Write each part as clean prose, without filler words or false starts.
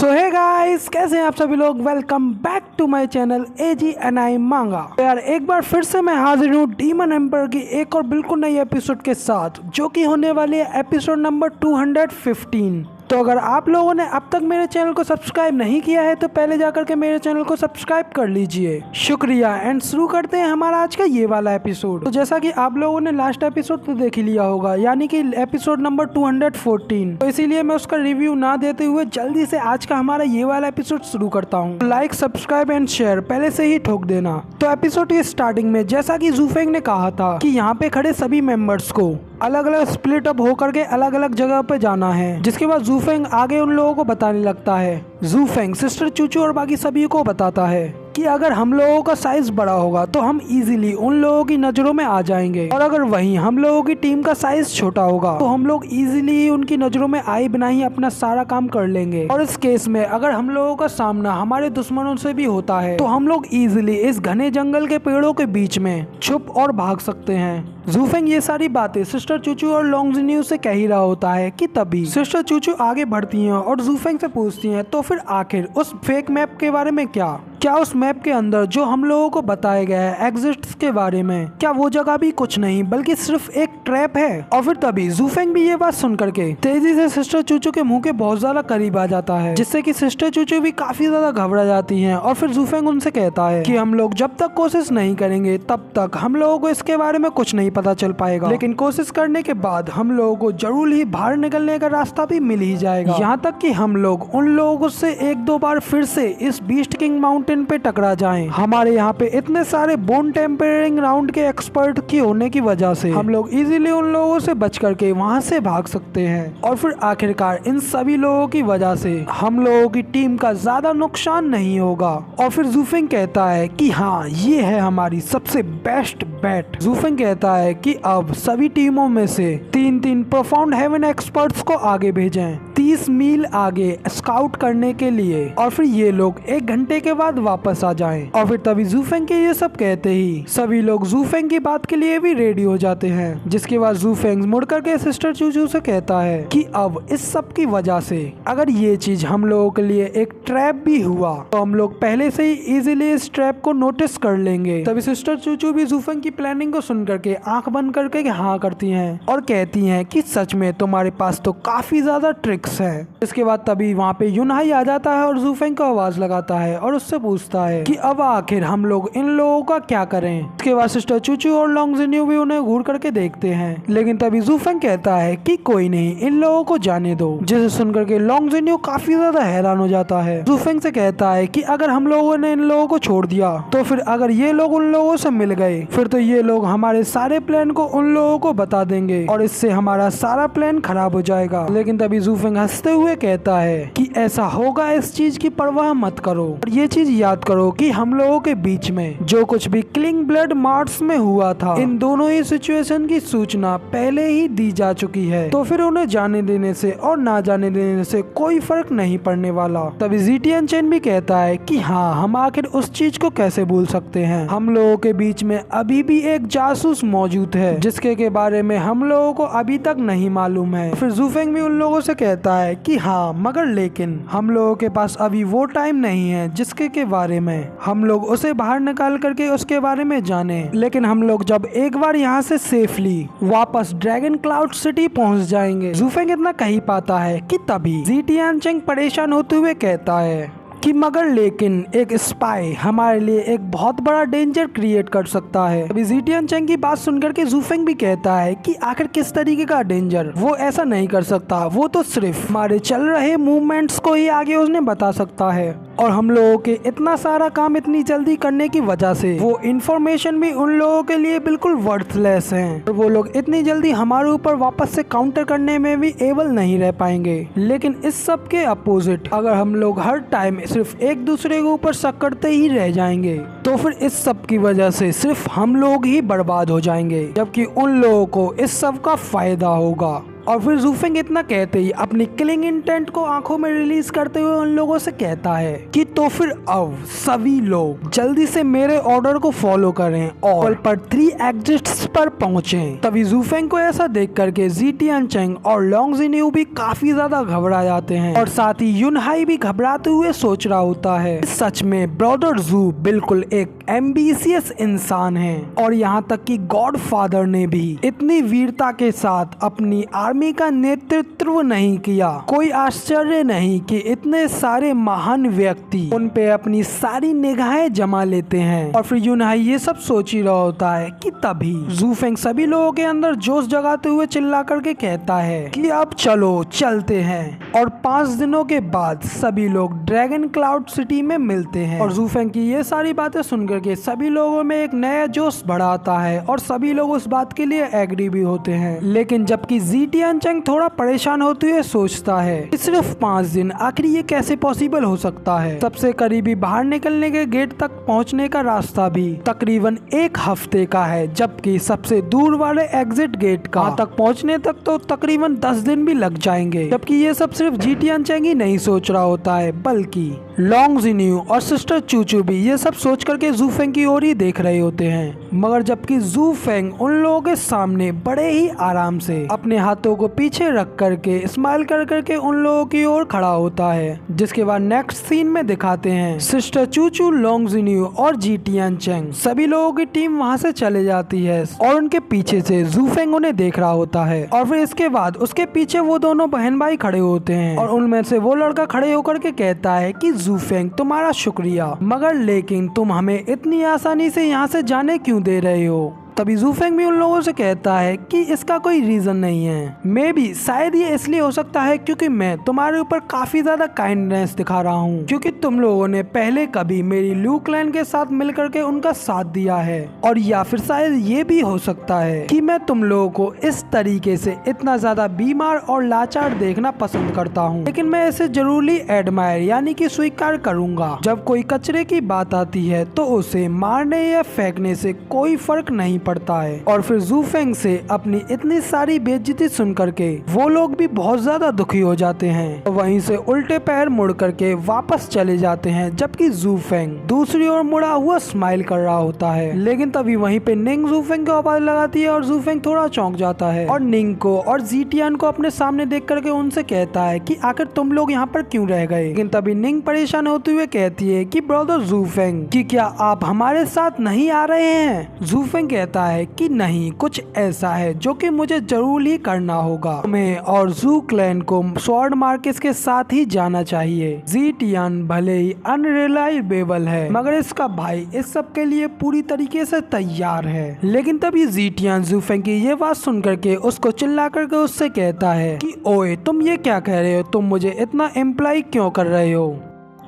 सो hey guys, कैसे हैं आप सभी लोग। Welcome back to my channel AGNI मांगा। तो यार एक बार फिर से मैं हाजिर हूँ डीमन एम्पर की एक और बिल्कुल नई एपिसोड के साथ, जो कि होने वाली है एपिसोड नंबर 215। तो अगर आप लोगों ने अब तक मेरे चैनल को सब्सक्राइब नहीं किया है तो पहले जाकर के मेरे चैनल को सब्सक्राइब कर लीजिए, शुक्रिया। एंड शुरू करते हैं हमारा आज का ये वाला एपिसोड। तो जैसा कि आप लोगों ने लास्ट एपिसोड तो देख ही लिया होगा, यानी कि एपिसोड नंबर 214, तो इसीलिए मैं उसका रिव्यू ना देते हुए जल्दी से आज का हमारा ये वाला एपिसोड शुरू करता हूँ। लाइक, सब्सक्राइब एंड शेयर पहले से ही ठोक देना। तो एपिसोड के स्टार्टिंग में जैसा कि जूफेंग ने कहा था कि यहाँ पे खड़े सभी मेंबर्स को अलग अलग स्प्लिट अप होकर के अलग अलग जगह पे जाना है, जिसके बाद जूफेंग आगे उन लोगों को बताने लगता है। जूफेंग सिस्टर चूचू और बाकी सभी को बताता है कि अगर हम लोगों का साइज बड़ा होगा तो हम इजीली उन लोगों की नजरों में आ जाएंगे, और अगर वहीं हम लोगों की टीम का साइज छोटा होगा तो हम लोग इजीली उनकी नजरों में आए बिना ही अपना सारा काम कर लेंगे। और इस केस में अगर हम लोगों का सामना हमारे दुश्मनों से भी होता है तो हम लोग इजीली इस घने जंगल के पेड़ों के बीच में छुप और भाग सकते हैं। जूफेंग ये सारी बातें सिस्टर चूचू और लॉन्गजिन्यू से कह ही रहा होता है कि तभी सिस्टर चूचू आगे बढ़ती हैं और जूफेंग से पूछती हैं, तो फिर आखिर उस फेक मैप के बारे में क्या उस मैप के अंदर जो हम लोगों को बताया गया है एग्जिट्स के बारे में, क्या वो जगह भी कुछ नहीं बल्कि सिर्फ एक ट्रैप है। और फिर तभी जूफेंग भी ये बात सुन करके तेजी से सिस्टर चूचू के मुंह के बहुत ज्यादा करीब आ जाता है, जिससे कि सिस्टर चूचू भी काफी ज्यादा घबरा जाती हैं। और फिर जूफेंग उनसे कहता है कि हम लोग जब तक कोशिश नहीं करेंगे तब तक हम लोगों को इसके बारे में कुछ नहीं पता चल पाएगा, लेकिन कोशिश करने के बाद हम लोगों को जरूर ही बाहर निकलने का रास्ता भी मिल ही जाएगा। यहाँ तक कि हम लोग उन लोगों से एक दो बार फिर से इस बीस्ट किंग माउंटेन पे टकरा जाएं। हमारे यहाँ पे इतने सारे बोन टेम्परिंग राउंड के एक्सपर्ट की होने की वजह से हम लोग इजीली उन लोगों से बच करके वहाँ से भाग सकते हैं। और फिर आखिरकार इन सभी लोगों की वजह से हम लोगों की टीम का ज्यादा नुकसान नहीं होगा। और फिर जूफेंग कहता है कि हाँ, ये है हमारी सबसे बेस्ट बेट। जूफेंग कहता है कि अब सभी टीमों में से तीन प्रोफाउंड हेवन एक्सपर्ट्स को आगे भेजें 30 मील आगे स्काउट करने के लिए, और फिर ये लोग 1 घंटे के बाद वापस आ जाएं। और फिर तभी जूफेंग के ये सब कहते ही सभी लोग जूफेंग की बात के लिए भी रेडी हो जाते हैं, जिसके बाद जूफेंग मुड़ करके सिस्टर चूचू से कहता है कि अब इस सब की वजह से अगर ये चीज हम लोगों के लिए एक ट्रैप भी हुआ तो हम लोग पहले से ही इजीली इस ट्रैप को नोटिस कर लेंगे। तभी सिस्टर चूचू भी जूफेंग की प्लानिंग को सुन करके आंख बंद करके हाँ करती हैं और कहती हैं कि सच में तुम्हारे पास तो काफी ज्यादा ट्रिक्स हैं। इसके बाद तभी वहाँ पे यूनहाई आ जाता है और जूफेंग को आवाज लगाता है और उससे पूछता है कि अब आखिर हम लोग इन लोगों का क्या करें। इसके बाद सिस्टर चूचू और लॉन्गजिन्यू भी उन्हें घूर करके देखते हैं, लेकिन तभी जूफेंग कहता है कि कोई नहीं, इन लोगों को जाने दो। जिसे सुनकर के लॉन्गजिन्यू काफी ज्यादा हैरान हो जाता है। जूफेंग से कहता है कि अगर हम लोगों ने इन लोगों को छोड़ दिया तो फिर अगर ये लोग उन लोगों से मिल गए फिर तो ये लोग हमारे सारे प्लान को उन लोगों को बता देंगे और इससे हमारा सारा प्लान खराब हो जाएगा। लेकिन तभी जूफेंग हंसते हुए कहता है कि ऐसा होगा, इस चीज की परवाह मत करो और ये चीज याद करो कि हम लोगों के बीच में जो कुछ भी किलिंग ब्लड मार्स में हुआ था, इन दोनों ही सिचुएशन की सूचना पहले ही दी जा चुकी है, तो फिर उन्हें जाने देने से और ना जाने देने से कोई फर्क नहीं पड़ने वाला। तभी जीटीएन चेन भी कहता है कि हाँ, हम आखिर उस चीज को कैसे भूल सकते हैं। हम लोगों के बीच में अभी भी एक जासूस मौजूद है जिसके के बारे में हम लोगों को अभी तक नहीं मालूम है। फिर जूफेंग भी उन लोगों से कहता है कि हाँ, मगर लेकिन हम लोगों के पास अभी वो टाइम नहीं है जिसके के बारे में हम लोग उसे बाहर निकाल करके उसके बारे में जाने। लेकिन हम लोग जब एक बार यहाँ से सेफली वापस ड्रैगन क्लाउड सिटी पहुँच जाएंगे। जूफेंग इतना कह ही पाता है कि तभी जीटियान चेंग परेशान होते हुए कहता है कि मगर लेकिन एक स्पाई हमारे लिए एक बहुत बड़ा डेंजर क्रिएट कर सकता है। अभी जीटियन चेंग की बात सुनकर के जूफेंग भी कहता है कि आखिर किस तरीके का डेंजर। वो ऐसा नहीं कर सकता, वो तो सिर्फ हमारे चल रहे मूवमेंट्स को ही आगे उसने बता सकता है, और हम लोगों के इतना सारा काम इतनी जल्दी करने की वजह से वो इन्फॉर्मेशन भी उन लोगों के लिए बिल्कुल वर्थलेस है, और वो लोग इतनी जल्दी हमारे ऊपर वापस से काउंटर करने में भी एबल नहीं रह पाएंगे। लेकिन इस सब के अपोजिट अगर हम लोग हर टाइम सिर्फ एक दूसरे के ऊपर शक करते ही रह जाएंगे तो फिर इस सब की वजह से सिर्फ हम लोग ही बर्बाद हो जाएंगे, जबकि उन लोगों को इस सब का फायदा होगा। और फिर जूफेंग इतना कहते ही अपनी किलिंग इंटेंट को आंखों में रिलीज करते हुए उन लोगों से कहता है कि तो फिर अब सभी लोग जल्दी से मेरे ऑर्डर को फॉलो करें और पर 3 एग्जिट्स पर पहुंचें। तभी जूफेंग को ऐसा देख करके जी टियानचेंग और लोंग जिन्यू भी काफी ज्यादा घबरा जाते हैं और साथ ही युनहाई भी घबराते हुए सोच रहा होता है सच में ब्रदर जू बिल्कुल एक एम्बिशियस इंसान है और यहाँ तक कि गॉड फादर ने भी इतनी वीरता के साथ अपनी आर्मी का नेतृत्व नहीं किया। कोई आश्चर्य नहीं कि इतने सारे महान व्यक्ति उन पे अपनी सारी निगाहें जमा लेते हैं। और फिर युनहाई ये सब सोच ही रहा होता है कि तभी जूफेंग सभी लोगों के अंदर जोश जगाते हुए चिल्ला करके कहता है कि अब चलो चलते हैं। और 5 दिनों के बाद सभी लोग ड्रैगन क्लाउड सिटी में मिलते हैं और जूफेंग की ये सारी बातें सुनकर के सभी लोगों में एक नया जोश बढ़ाता है और सभी लोग उस बात के लिए एग्री भी होते हैं। लेकिन जबकि जी टियानचेंग थोड़ा परेशान होते हुए सोचता है कि सिर्फ 5 दिन, आखिर ये कैसे पॉसिबल हो सकता है। सबसे करीबी बाहर निकलने के गेट तक पहुंचने का रास्ता भी तकरीबन 1 हफ्ते का है, जबकि सबसे दूर वाले एग्जिट गेट का तक पहुंचने तक तो तकरीबन 10 दिन भी लग जाएंगे। जबकि ये सब सिर्फ जी टियानचेंग ही नहीं सोच रहा होता है, बल्कि लोंग जिन्यू और सिस्टर चूचू भी ये सब सोच करके जूफेंग की ओर ही देख रहे होते हैं। मगर जबकि जूफेंग उन लोगों के सामने बड़े ही आराम से अपने हाथों को पीछे रख करके स्माइल कर करके उन लोगों की ओर खड़ा होता है। जिसके बाद नेक्स्ट सीन में दिखाते हैं सिस्टर चूचू, लोंग जिन्यू और जी टियानचेंग सभी लोगों की टीम वहां से चले जाती है और उनके पीछे से जूफेंग उन्हें देख रहा होता है। और फिर इसके बाद उसके पीछे वो दोनों बहन भाई खड़े होते हैं और उनमें से वो लड़का खड़े होकर के कहता है कि जूफेंग तुम्हारा शुक्रिया, मगर लेकिन तुम हमें इतनी आसानी से यहाँ से जाने क्यों दे रहे हो। तभी जूफेंग भी उन लोगों से कहता है कि इसका कोई रीजन नहीं है, मे भी शायद ये इसलिए हो सकता है क्योंकि मैं तुम्हारे ऊपर काफी ज्यादा काइंडनेस दिखा रहा हूँ, क्योंकि तुम लोगों ने पहले कभी मेरी लू क्लैन के साथ मिलकर के उनका साथ दिया है। और या फिर शायद ये भी हो सकता है कि मैं तुम लोगों को इस तरीके से इतना ज्यादा बीमार और लाचार देखना पसंद करता हूँ, लेकिन मैं इसे जरूरी एडमायर यानी कि स्वीकार करूंगा। जब कोई कचरे की बात आती है तो उसे मारने या फेंकने से कोई फर्क नहीं पड़ता है। और फिर जूफेंग से अपनी इतनी सारी बेइज्जती सुन करके वो लोग भी बहुत ज्यादा दुखी हो जाते हैं। वहीं से उल्टे पैर मुड़ करके वापस चले जाते हैं, जबकि जूफेंग दूसरी ओर मुड़ा हुआ स्माइल कर रहा होता है। लेकिन तभी वहीं पे निंग जूफेंग को आवाज लगाती है और जूफेंग थोड़ा चौंक जाता है और निंग को और जी टियान को अपने सामने देख करके उनसे कहता है कि आखिर तुम लोग यहाँ पर क्यों रह गए। लेकिन तभी निंग परेशान होते हुए कहती है कि ब्रदर जूफेंग कि क्या आप हमारे साथ नहीं आ रहे हैं। जूफेंग कहता है कि नहीं, कुछ ऐसा है जो कि मुझे जरूर ही करना होगा। तुम्हें और जू क्लैन को स्वॉर्ड मार्केस के साथ ही जाना चाहिए। जी टियान भले ही अनरिलायबल है, मगर इसका भाई इस सब के लिए पूरी तरीके से तैयार है। लेकिन तभी जी टियान जूफेंग की ये बात सुन करके उसको चिल्ला करके उससे कहता है कि ओए तुम ये क्या कह रहे हो, तुम मुझे इतना एम्प्लाई क्यों कर रहे हो,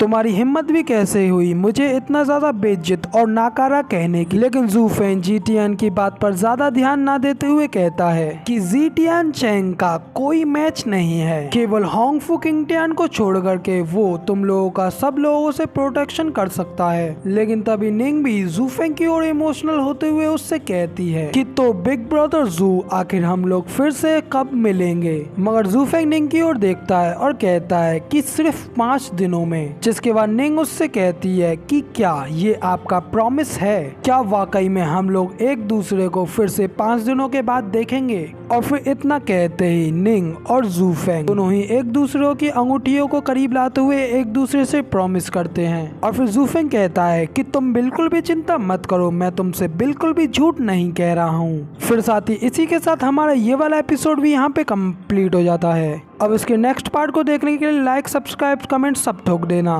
तुम्हारी हिम्मत भी कैसे हुई मुझे इतना ज्यादा बेइज्जत और नाकारा कहने की। लेकिन जूफेंग जी टियान की बात पर ज्यादा ध्यान ना देते हुए कहता है कि जी टियानचेंग का कोई मैच नहीं है, केवल होंगफू किंगटियान को छोड़ करके वो तुम लोगों का सब लोगों से प्रोटेक्शन कर सकता है। लेकिन तभी निंग भी जूफेंग की ओर इमोशनल होते हुए उससे कहती है कि तो बिग ब्रदर जू, आखिर हम लोग फिर से कब मिलेंगे। मगर जूफेंग निंग की ओर देखता है और कहता है कि सिर्फ 5 दिनों में। जिसके बाद निंग उससे कहती है कि क्या ये आपका प्रॉमिस है, क्या वाकई में हम लोग एक दूसरे को फिर से 5 दिनों के बाद देखेंगे। और फिर इतना कहते ही निंग और जूफेंग दोनों ही एक दूसरे की अंगूठियों को करीब लाते हुए एक दूसरे से प्रॉमिस करते हैं। और फिर जूफेंग कहता है कि तुम बिल्कुल भी चिंता मत करो, मैं तुमसे बिल्कुल भी झूठ नहीं कह रहा हूँ। फिर साथ ही इसी के साथ हमारा ये वाला एपिसोड भी यहाँ पे कंप्लीट हो जाता है। अब इसके नेक्स्ट पार्ट को देखने के लिए लाइक, सब्सक्राइब, कमेंट सब ठोक देना।